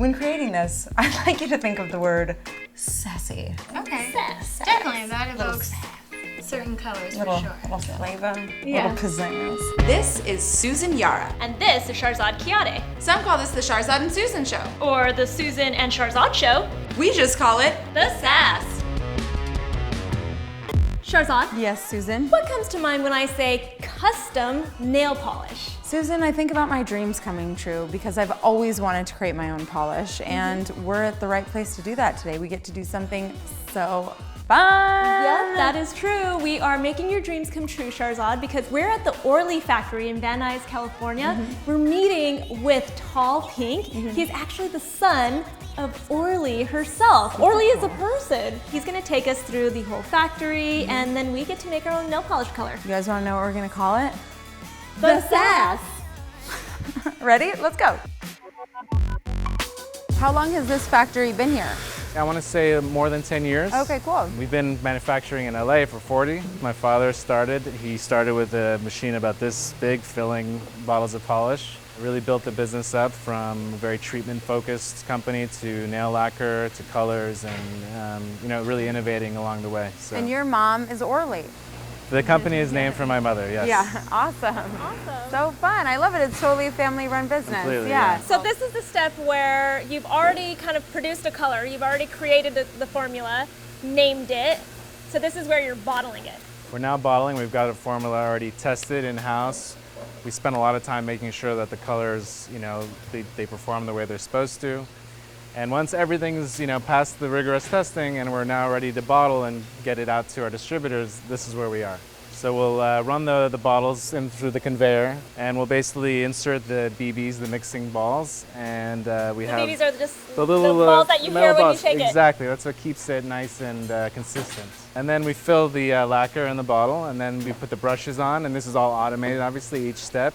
When creating this, I'd like you to think of the word sassy. Okay. Sass. Definitely, that evokes certain colors for sure. Little flavor, Yeah. little pizzazz. This is Susan Yara. And this is Sharzad Kiade, Some call this the Sharzad and Susan show. or the Susan and Sharzad show, We just call it the SASS. Sharzad, Yes, Susan? what comes to mind when I say custom nail polish? Susan, I think about my dreams coming true because I've always wanted to create my own polish, and we're at the right place to do that today. We get to do something so fun. Yep, that is true. We are making your dreams come true, Sharzad, because we're at the ORLY factory in Van Nuys, California. We're meeting with Tall Pink. He's actually the son of ORLY herself. ORLY is a person. He's gonna take us through the whole factory, and then we get to make our own nail polish color. You guys want to know what we're going to call it? The SASS. Ready? Let's go. How long has this factory been here? I want to say more than 10 years. Okay, cool. We've been manufacturing in LA for 40. My father started. He started with a machine about this big, filling bottles of polish. Really built the business up from a very treatment-focused company to nail lacquer to colors, and really innovating along the way. So And your mom is ORLY. the company is named for my mother. Yes. Yeah, awesome. So fun. I love it. It's totally a family-run business. Completely, yeah. yeah. So this is the step where you've already kind of produced a color, you've already created the formula, named it. So this is where you're bottling it. We're now bottling. We've got a formula already tested in-house. We spent a lot of time making sure that the colors, they perform the way they're supposed to. And once everything's, past the rigorous testing and we're now ready to bottle and get it out to our distributors, this is where we are. So we'll run the bottles in through the conveyor, and we'll basically insert the BBs, the mixing balls, and we have BBs are just the little balls that you metal hear when you balls. shake it. Exactly, that's what keeps it nice and consistent. And then we fill the lacquer in the bottle, and then we put the brushes on, and this is all automated, obviously, each step.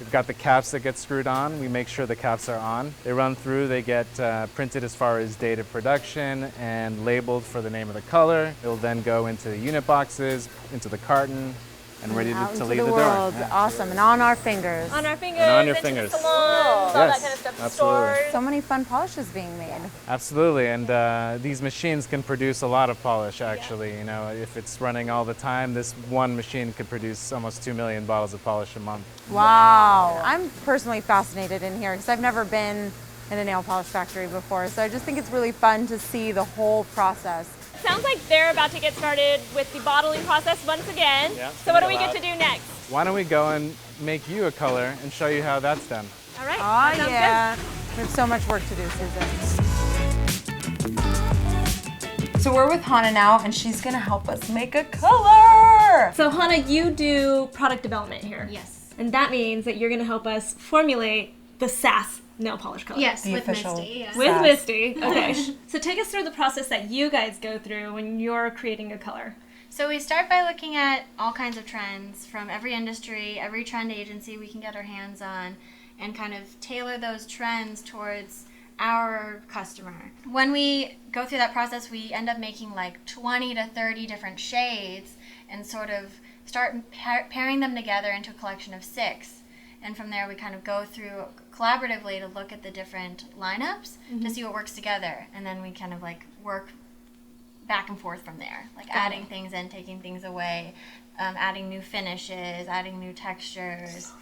We've got the caps that get screwed on. We make sure the caps are on. They run through, they get printed as far as date of production and labeled for the name of the color. It'll then go into the unit boxes, into the carton, and ready Out to into leave the the world. door. Yeah. Awesome. And on our fingers. On our fingers, And on your into fingers. the salons, all that Yes, kind of stuff, absolutely. stores. So many fun polishes being made. Absolutely, and these machines can produce a lot of polish actually. If it's running all the time, this one machine could produce almost 2 million bottles of polish a month. Wow. I'm personally fascinated in here because I've never been in a nail polish factory before. So I just think it's really fun to see the whole process. Sounds like they're about to get started with the bottling process once again. Yeah, So what do we allowed. get to do next? Why don't we go and make you a color and show you how that's done? All right. Oh, that sounds yeah. We have so much work to do, Susan. So we're with Hannah now, and she's gonna help us make a color. good. So Hannah, you do product development here. Yes. And that means that you're going to help us formulate the SASS nail polish color. Yes, The with official- Misty. Yeah. With SASS. Misty. Okay. So take us through the process that you guys go through when you're creating a color. So we start by looking at all kinds of trends from every industry, every trend agency we can get our hands on, and kind of tailor those trends towards our customer. When we go through that process, we end up making like 20 to 30 different shades and sort of start pairing them together into a collection of 6. And from there, we kind of go through collaboratively to look at the different lineups to see what works together. And then we kind of like work back and forth from there, like adding things in, taking things away, adding new finishes, adding new textures.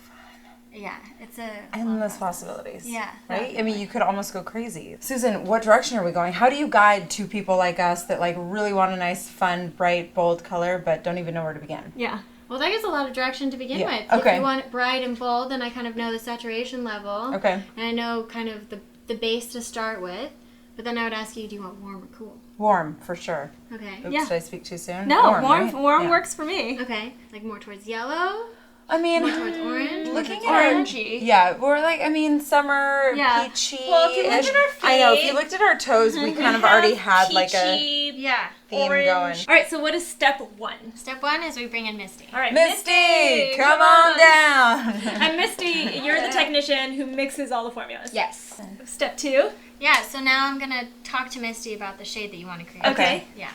Yeah, it's a Endless possibilities. Yeah, Right? I mean, you could almost go crazy. Susan, what direction are we going? How do you guide two people like us that like really want a nice, fun, bright, bold color, but don't even know where to begin? Yeah. Well, that gives a lot of direction to begin Yeah, with. okay. If you want it bright and bold, then I kind of know the saturation level. Okay. And I know kind of the base to start with. But then I would ask you, do you want warm or cool? Warm, for sure. Okay. Oops, Yeah. did I speak too soon? No, warm right? Yeah. works for me. Okay. Like more towards yellow, I mean, more towards orange. more looking towards at our, Orangey. yeah, we're like, I mean, summer, Yeah. peachy. Well, if you look at our I know, if feet, you looked at our toes, we kind of have already had like a peachy, Yeah. theme orange. going. All right, so what is step 1? Step 1 is we bring in Misty. All right, Misty, come on down. And Misty, you're the technician who mixes all the formulas. Yes. Step 2. Yeah, so now I'm going to talk to Misty about the shade that you want to create. Okay. Yeah.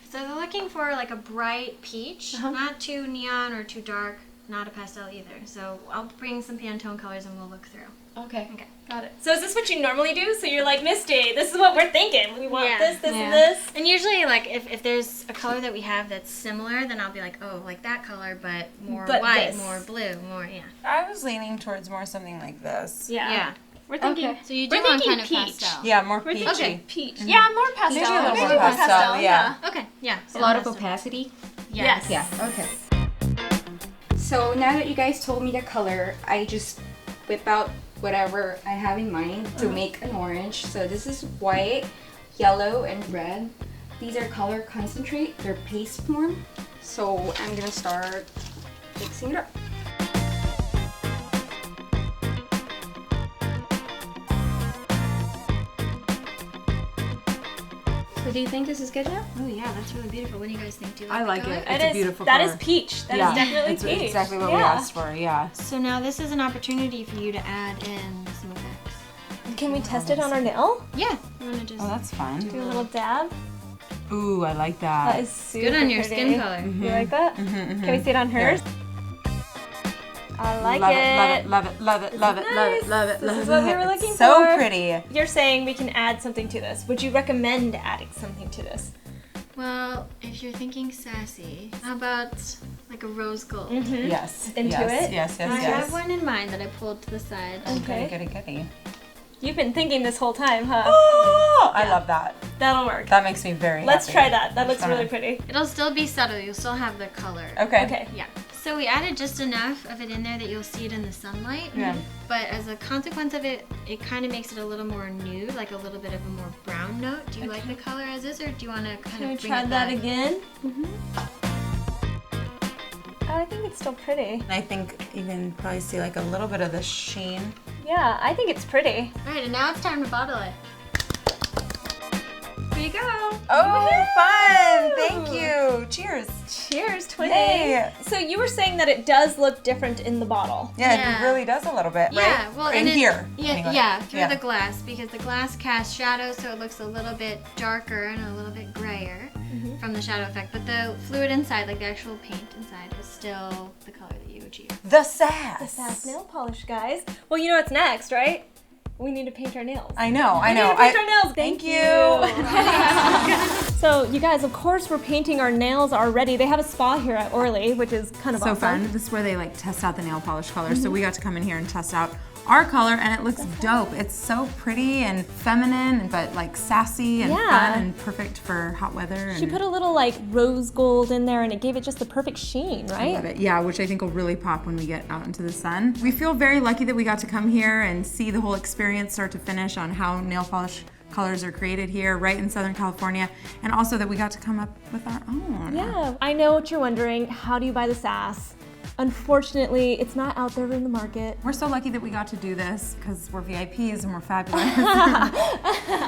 So they're looking for like a bright peach, not too neon or too dark, not a pastel either. So I'll bring some Pantone colors and we'll look through. Okay. Okay. Got it. So is this what you normally do? So you're like, Misty, this is what we're thinking. We want this, and this. And usually, like, if there's a color that we have that's similar, then I'll be like, oh, like that color, but more white, more blue, more, I was leaning towards more something like this. Yeah. We're thinking. So you do want kind of peach. pastel. Yeah, more peachy. Okay. Peach. Yeah, more pastel. Maybe a little more pastel, yeah. Okay, yeah. A lot of opacity? Yes. Yeah, okay. So now that you guys told me the color, I just whip out whatever I have in mind to make an orange. So this is white, yellow, and red. These are color concentrate. They're paste form. So I'm gonna start mixing it up. So do you think this is good enough? Oh yeah, that's really beautiful. What do you guys think? Do you like I the like color? it. It's a beautiful color. That is peach. That is definitely it's peach. exactly what we asked for, yeah. So now this is an opportunity for you to add in some effects. Can we test it on our nail? Yeah. You wanna just Oh, that's fun. Do a little dab. Ooh, I like that. That is super good on your pretty. skin color. You like that? Can we see it on hers? I like love it. love it, love it, love it, love it, love it, love it. This is what we were looking for. So pretty. You're saying we can add something to this. Would you recommend adding something to this? Well, if you're thinking sassy, how about like a rose gold? Yes. Into yes, it? Yes, yes, I yes. have one in mind that I pulled to the side. Okay. Goody, goody, goody. You've been thinking this whole time, huh? Oh, I love that. That'll work. That makes me very Let's happy. try that. That looks Fun. really pretty. It'll still be subtle. You'll still have the color. Okay. Okay. Yeah. So we added just enough of it in there that you'll see it in the sunlight. Yeah. But as a consequence of it, it kind of makes it a little more nude, like a little bit of a more brown note. Do you like the color as is, or do you want to kind Can we of bring try it that back? again? Oh, I think it's still pretty. I think you can probably see like a little bit of the sheen. Yeah, I think it's pretty. All right, and now it's time to bottle it. Here you go. Oh, fun! Thank you. Cheers. Cheers, twinning. Yay. So you were saying that it does look different in the bottle. Yeah, Yeah. it really does a little bit, Yeah, right? well, in and it, here. Yeah, anyway. yeah, through Yeah. the glass, because the glass casts shadows, so it looks a little bit darker and a little bit grayer from the shadow effect. But the fluid inside, like the actual paint inside, is still the color that you achieve. The SASS. The SASS nail polish, guys. Well, you know what's next, right? We need to paint our nails. I know. We need to paint our nails. Thank you. So, you guys, of course, we're painting our nails already. They have a spa here at Orly, which is kind of So awesome. fun. This is where they like test out the nail polish color. So we got to come in here and test out our color, and it looks dope. It's so pretty and feminine, but like sassy and Yeah. fun and perfect for hot weather. And She put a little like rose gold in there, and it gave it just the perfect sheen, I right? love it. Yeah, which I think will really pop when we get out into the sun. We feel very lucky that we got to come here and see the whole experience start to finish on how nail polish colors are created here right in Southern California, and also that we got to come up with our own. Yeah. I know what you're wondering. How do you buy the SASS? Unfortunately, it's not out there in the market. We're so lucky that we got to do this because we're VIPs and we're fabulous.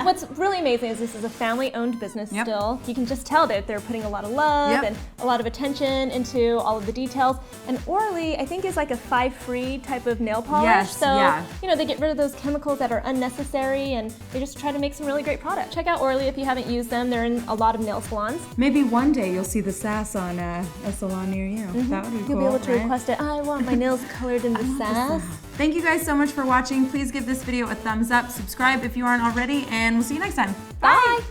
What's really amazing is this is a family-owned business Yep. still. You can just tell that they're putting a lot of love Yep. and a lot of attention into all of the details. And Orly, I think, is like a 5-free type of nail polish. Yes, so, yeah. you know, they get rid of those chemicals that are unnecessary, and they just try to make some really great products. Check out Orly if you haven't used them. They're in a lot of nail salons. Maybe one day you'll see the SASS on a salon near you. That would be cool. You'll be able to right? request it. I want my nails colored in the SASS. Thank you guys so much for watching. Please give this video a thumbs up, subscribe if you aren't already, and we'll see you next time. Bye.